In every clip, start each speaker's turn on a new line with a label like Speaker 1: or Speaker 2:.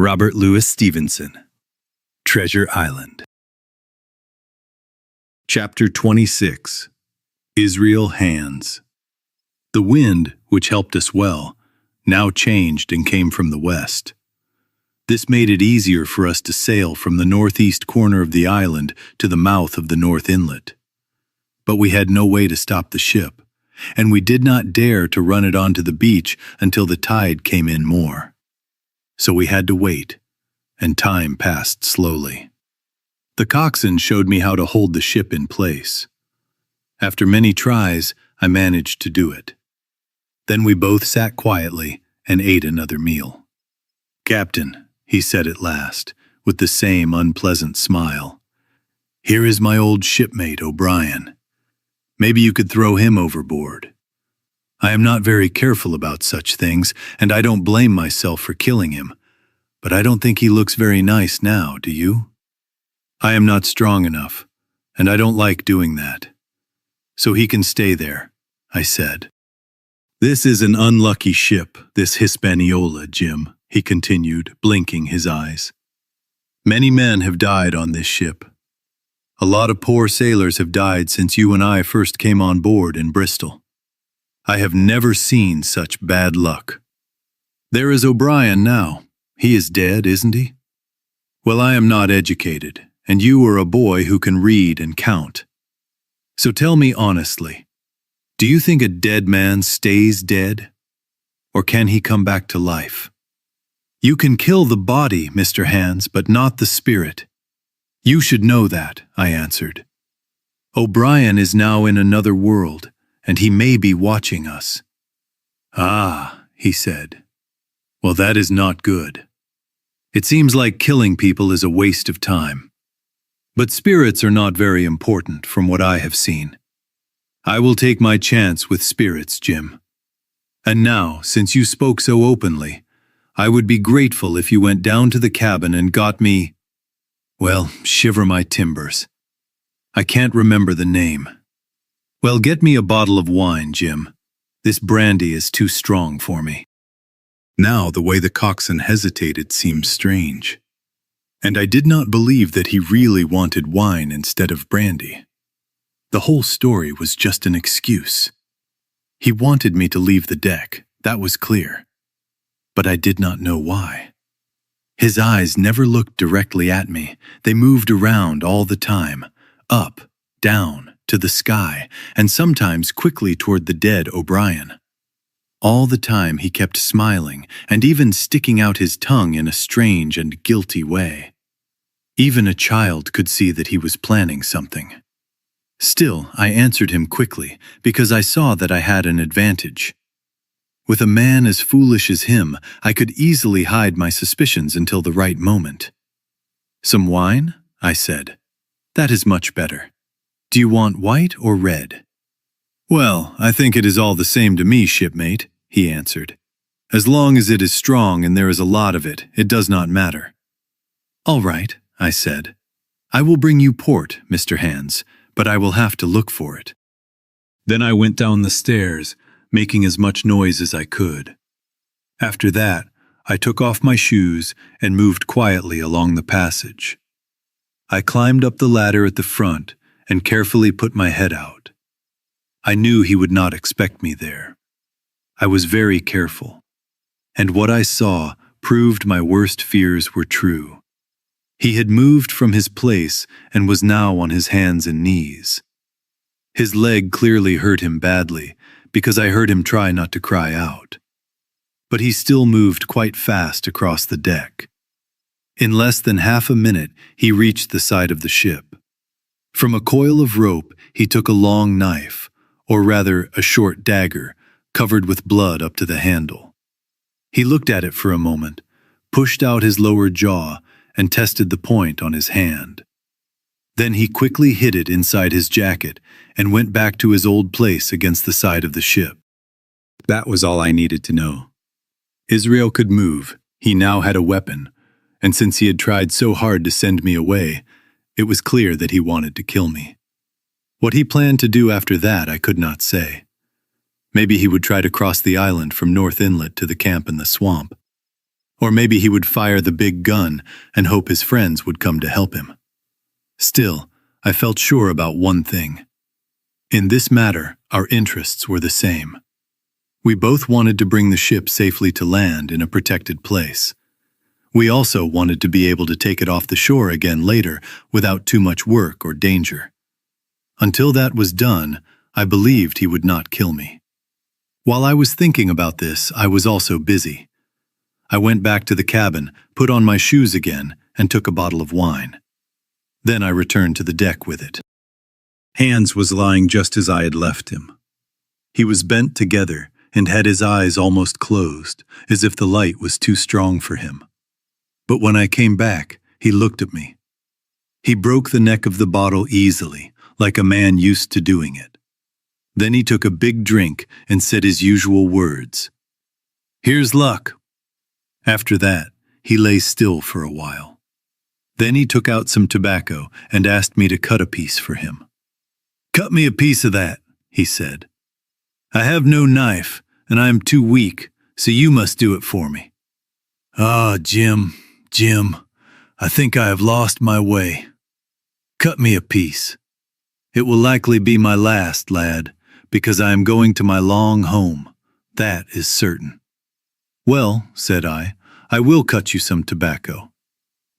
Speaker 1: Robert Louis Stevenson, Treasure Island. Chapter 26. Israel Hands. The wind, which helped us well, now changed and came from the west. This made it easier for us to sail from the northeast corner of the island to the mouth of the North Inlet. But we had no way to stop the ship, and we did not dare to run it onto the beach until the tide came in more. So we had to wait, and time passed slowly. The coxswain showed me how to hold the ship in place. After many tries, I managed to do it. Then we both sat quietly and ate another meal. "Captain," he said at last, with the same unpleasant smile, "here is my old shipmate O'Brien. Maybe you could throw him overboard. I am not very careful about such things, and I don't blame myself for killing him, but I don't think he looks very nice now, do you? I am not strong enough, and I don't like doing that. So he can stay there," I said. "This is an unlucky ship, this Hispaniola, Jim," he continued, blinking his eyes. "Many men have died on this ship. A lot of poor sailors have died since you and I first came on board in Bristol. I have never seen such bad luck. There is O'Brien now. He is dead, isn't he? Well, I am not educated, and you are a boy who can read and count. So tell me honestly, do you think a dead man stays dead? Or can he come back to life? You can kill the body, Mr. Hands, but not the spirit. You should know that," I answered. "O'Brien is now in another world, and he may be watching us." "Ah," he said. "Well, that is not good. It seems like killing people is a waste of time. But spirits are not very important from what I have seen. I will take my chance with spirits, Jim. And now, since you spoke so openly, I would be grateful if you went down to the cabin and got me, well, shiver my timbers. I can't remember the name. Well, get me a bottle of wine, Jim. This brandy is too strong for me." Now the way the coxswain hesitated seemed strange, and I did not believe that he really wanted wine instead of brandy. The whole story was just an excuse. He wanted me to leave the deck, that was clear. But I did not know why. His eyes never looked directly at me. They moved around all the time, up, down, to the sky, and sometimes quickly toward the dead O'Brien. All the time he kept smiling and even sticking out his tongue in a strange and guilty way. Even a child could see that he was planning something. Still, I answered him quickly because I saw that I had an advantage. With a man as foolish as him, I could easily hide my suspicions until the right moment. "Some wine?" I said. "That is much better. Do you want white or red?" "Well, I think it is all the same to me, shipmate," he answered. "As long as it is strong and there is a lot of it, it does not matter." "All right," I said. "I will bring you port, Mr. Hands, but I will have to look for it." Then I went down the stairs, making as much noise as I could. After that, I took off my shoes and moved quietly along the passage. I climbed up the ladder at the front and carefully put my head out. I knew he would not expect me there. I was very careful, and what I saw proved my worst fears were true. He had moved from his place and was now on his hands and knees. His leg clearly hurt him badly, because I heard him try not to cry out. But he still moved quite fast across the deck. In less than half a minute, he reached the side of the ship. From a coil of rope, he took a long knife, or rather a short dagger, covered with blood up to the handle. He looked at it for a moment, pushed out his lower jaw, and tested the point on his hand. Then he quickly hid it inside his jacket and went back to his old place against the side of the ship. That was all I needed to know. Israel could move. He now had a weapon, and since he had tried so hard to send me away, it was clear that he wanted to kill me. What he planned to do after that, I could not say. Maybe he would try to cross the island from North Inlet to the camp in the swamp. Or maybe he would fire the big gun and hope his friends would come to help him. Still, I felt sure about one thing. In this matter, our interests were the same. We both wanted to bring the ship safely to land in a protected place. We also wanted to be able to take it off the shore again later without too much work or danger. Until that was done, I believed he would not kill me. While I was thinking about this, I was also busy. I went back to the cabin, put on my shoes again, and took a bottle of wine. Then I returned to the deck with it. Hans was lying just as I had left him. He was bent together and had his eyes almost closed, as if the light was too strong for him. But when I came back, he looked at me. He broke the neck of the bottle easily, like a man used to doing it. Then he took a big drink and said his usual words. "Here's luck." After that, he lay still for a while. Then he took out some tobacco and asked me to cut a piece for him. "Cut me a piece of that," he said. "I have no knife, and I am too weak, so you must do it for me." "Ah, Jim, I think I have lost my way. Cut me a piece. It will likely be my last, lad, because I am going to my long home. That is certain." "Well," said I will cut you some tobacco.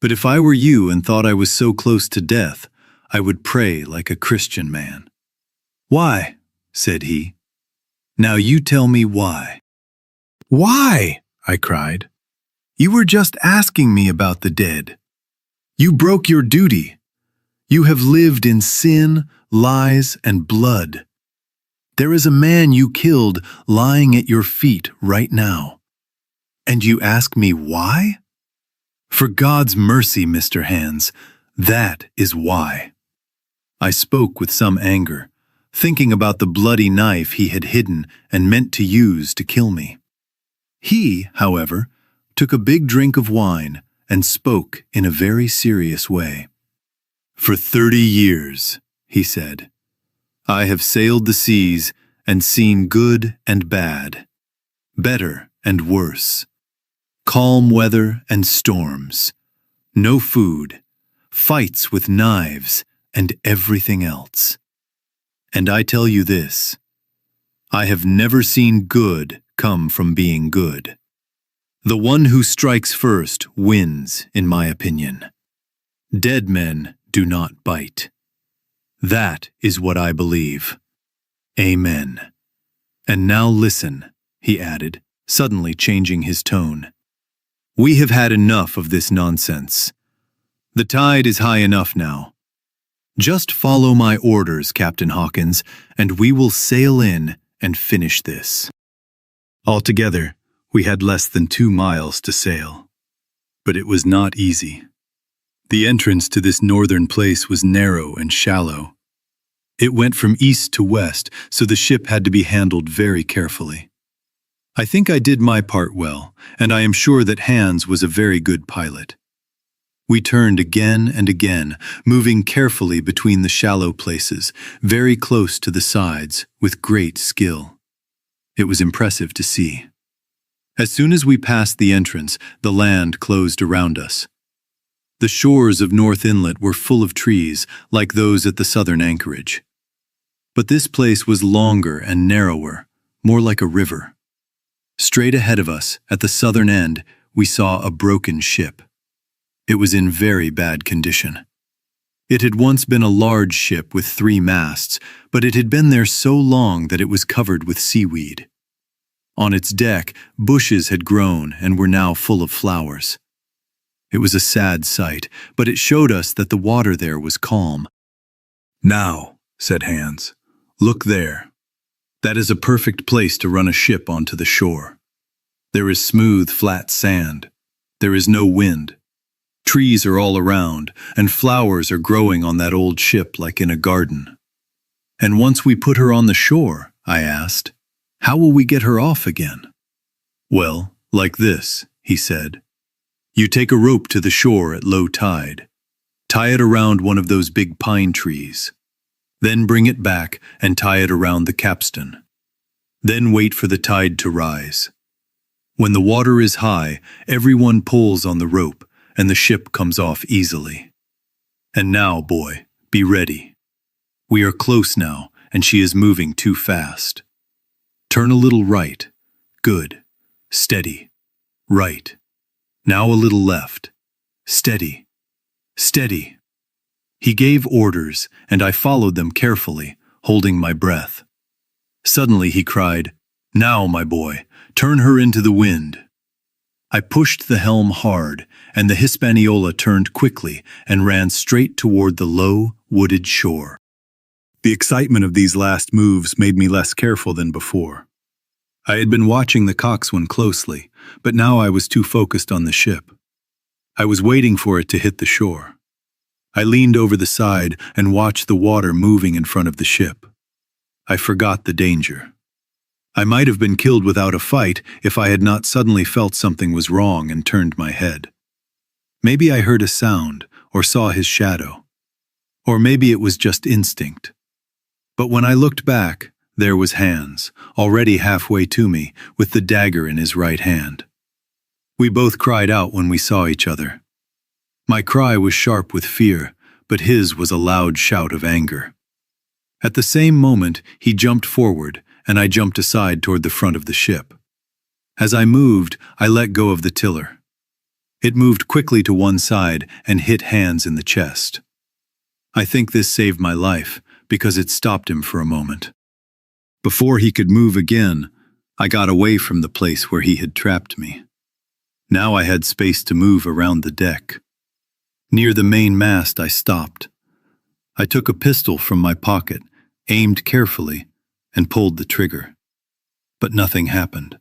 Speaker 1: But if I were you and thought I was so close to death, I would pray like a Christian man." "Why?" said he. "Now you tell me why." "Why?" I cried. "You were just asking me about the dead. You broke your duty. You have lived in sin, lies, and blood. There is a man you killed lying at your feet right now. And you ask me why? For God's mercy, Mr. Hans, that is why." I spoke with some anger, thinking about the bloody knife he had hidden and meant to use to kill me. He, however, took a big drink of wine and spoke in a very serious way. "For 30 years, he said, "I have sailed the seas and seen good and bad, better and worse, calm weather and storms, no food, fights with knives, and everything else. And I tell you this, I have never seen good come from being good. The one who strikes first wins, in my opinion. Dead men do not bite. That is what I believe. Amen. And now listen," he added, suddenly changing his tone. "We have had enough of this nonsense. The tide is high enough now. Just follow my orders, Captain Hawkins, and we will sail in and finish this." Altogether, we had less than 2 miles to sail. But it was not easy. The entrance to this northern place was narrow and shallow. It went from east to west, so the ship had to be handled very carefully. I think I did my part well, and I am sure that Hans was a very good pilot. We turned again and again, moving carefully between the shallow places, very close to the sides, with great skill. It was impressive to see. As soon as we passed the entrance, the land closed around us. The shores of North Inlet were full of trees, like those at the southern anchorage. But this place was longer and narrower, more like a river. Straight ahead of us, at the southern end, we saw a broken ship. It was in very bad condition. It had once been a large ship with 3 masts, but it had been there so long that it was covered with seaweed. On its deck, bushes had grown and were now full of flowers. It was a sad sight, but it showed us that the water there was calm. "Now," said Hans, "look there. That is a perfect place to run a ship onto the shore. There is smooth, flat sand. There is no wind. Trees are all around, and flowers are growing on that old ship like in a garden." "And once we put her on the shore," I asked, "how will we get her off again?" "Well, like this," he said. "You take a rope to the shore at low tide. Tie it around one of those big pine trees. Then bring it back and tie it around the capstan. Then wait for the tide to rise. When the water is high, everyone pulls on the rope, and the ship comes off easily. And now, boy, be ready. We are close now, and she is moving too fast. Turn a little right. Good. Steady. Right. Now a little left. Steady. Steady. He gave orders, and I followed them carefully, holding my breath. Suddenly he cried, "Now, my boy, turn her into the wind." I pushed the helm hard, and the Hispaniola turned quickly and ran straight toward the low, wooded shore. The excitement of these last moves made me less careful than before. I had been watching the coxswain closely, but now I was too focused on the ship. I was waiting for it to hit the shore. I leaned over the side and watched the water moving in front of the ship. I forgot the danger. I might have been killed without a fight if I had not suddenly felt something was wrong and turned my head. Maybe I heard a sound or saw his shadow. Or maybe it was just instinct. But when I looked back, there was Hans, already halfway to me, with the dagger in his right hand. We both cried out when we saw each other. My cry was sharp with fear, but his was a loud shout of anger. At the same moment, he jumped forward, and I jumped aside toward the front of the ship. As I moved, I let go of the tiller. It moved quickly to one side and hit Hans in the chest. I think this saved my life, because it stopped him for a moment. Before he could move again, I got away from the place where he had trapped me. Now I had space to move around the deck. Near the main mast, I stopped. I took a pistol from my pocket, aimed carefully, and pulled the trigger. But nothing happened.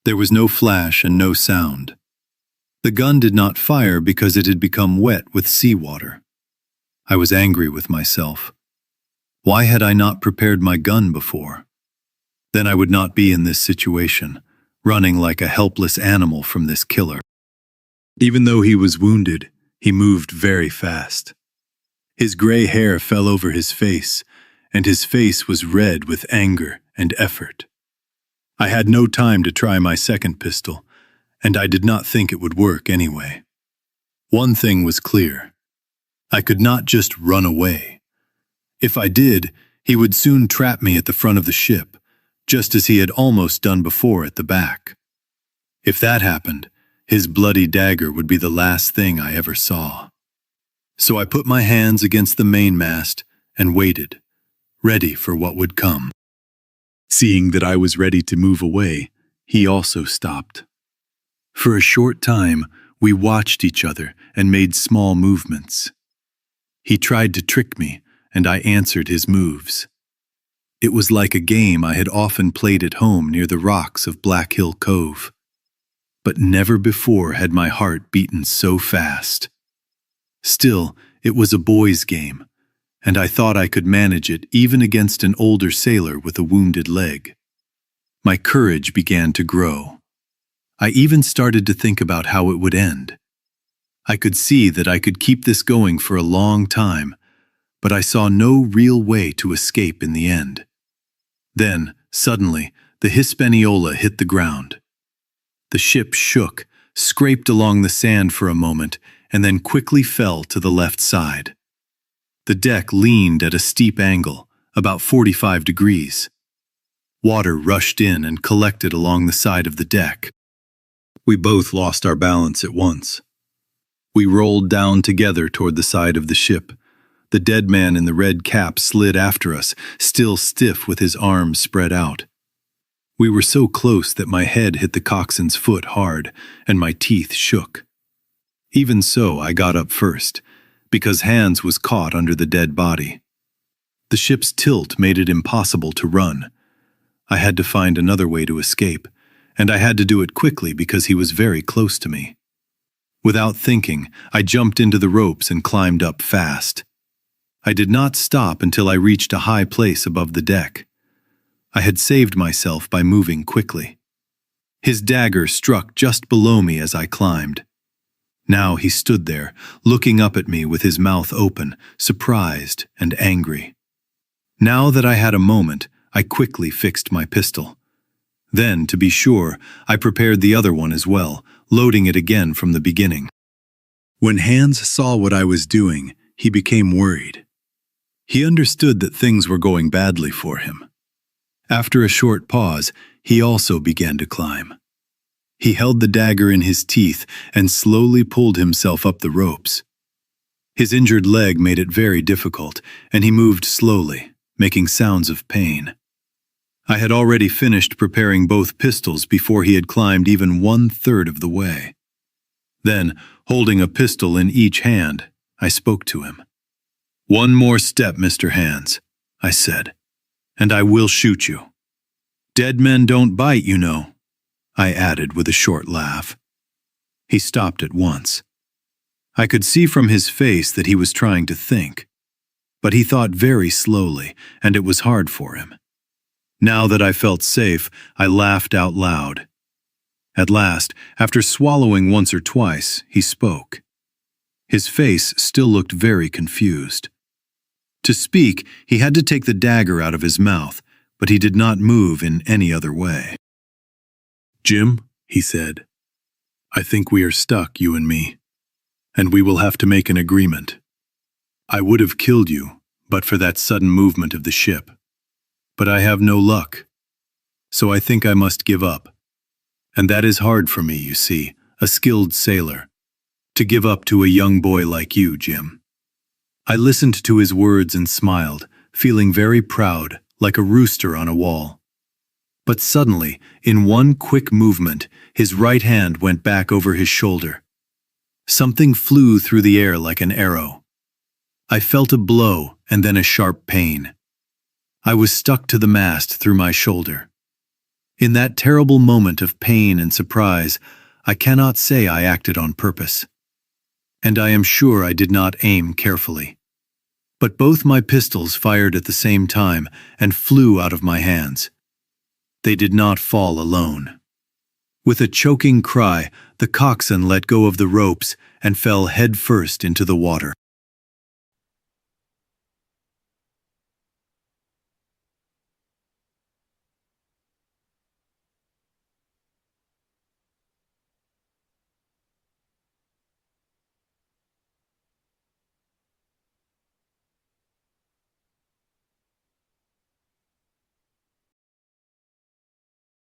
Speaker 1: There was no flash and no sound. The gun did not fire because it had become wet with seawater. I was angry with myself. Why had I not prepared my gun before? Then I would not be in this situation, running like a helpless animal from this killer. Even though he was wounded, he moved very fast. His gray hair fell over his face, and his face was red with anger and effort. I had no time to try my second pistol, and I did not think it would work anyway. One thing was clear. I could not just run away. If I did, he would soon trap me at the front of the ship, just as he had almost done before at the back. If that happened, his bloody dagger would be the last thing I ever saw. So I put my hands against the mainmast and waited, ready for what would come. Seeing that I was ready to move away, he also stopped. For a short time, we watched each other and made small movements. He tried to trick me, and I answered his moves. It was like a game I had often played at home near the rocks of Black Hill Cove. But never before had my heart beaten so fast. Still, it was a boy's game, and I thought I could manage it even against an older sailor with a wounded leg. My courage began to grow. I even started to think about how it would end. I could see that I could keep this going for a long time, but I saw no real way to escape in the end. Then, suddenly, the Hispaniola hit the ground. The ship shook, scraped along the sand for a moment, and then quickly fell to the left side. The deck leaned at a steep angle, about 45 degrees. Water rushed in and collected along the side of the deck. We both lost our balance at once. We rolled down together toward the side of the ship. The dead man in the red cap slid after us, still stiff with his arms spread out. We were so close that my head hit the coxswain's foot hard, and my teeth shook. Even so, I got up first, because Hans was caught under the dead body. The ship's tilt made it impossible to run. I had to find another way to escape, and I had to do it quickly because he was very close to me. Without thinking, I jumped into the ropes and climbed up fast. I did not stop until I reached a high place above the deck. I had saved myself by moving quickly. His dagger struck just below me as I climbed. Now he stood there, looking up at me with his mouth open, surprised and angry. Now that I had a moment, I quickly fixed my pistol. Then, to be sure, I prepared the other one as well, loading it again from the beginning. When Hans saw what I was doing, he became worried. He understood that things were going badly for him. After a short pause, he also began to climb. He held the dagger in his teeth and slowly pulled himself up the ropes. His injured leg made it very difficult, and he moved slowly, making sounds of pain. I had already finished preparing both pistols before he had climbed even 1/3 of the way. Then, holding a pistol in each hand, I spoke to him. "One more step, Mr. Hans," I said, "and I will shoot you. Dead men don't bite, you know," I added with a short laugh. He stopped at once. I could see from his face that he was trying to think, but he thought very slowly, and it was hard for him. Now that I felt safe, I laughed out loud. At last, after swallowing once or twice, he spoke. His face still looked very confused. To speak, he had to take the dagger out of his mouth, but he did not move in any other way. "Jim," he said, "I think we are stuck, you and me, and we will have to make an agreement. I would have killed you, but for that sudden movement of the ship. But I have no luck, so I think I must give up. And that is hard for me, you see, a skilled sailor, to give up to a young boy like you, Jim." I listened to his words and smiled, feeling very proud, like a rooster on a wall. But suddenly, in one quick movement, his right hand went back over his shoulder. Something flew through the air like an arrow. I felt a blow and then a sharp pain. I was stuck to the mast through my shoulder. In that terrible moment of pain and surprise, I cannot say I acted on purpose. And I am sure I did not aim carefully. But both my pistols fired at the same time and flew out of my hands. They did not fall alone. With a choking cry, the coxswain let go of the ropes and fell head first into the water.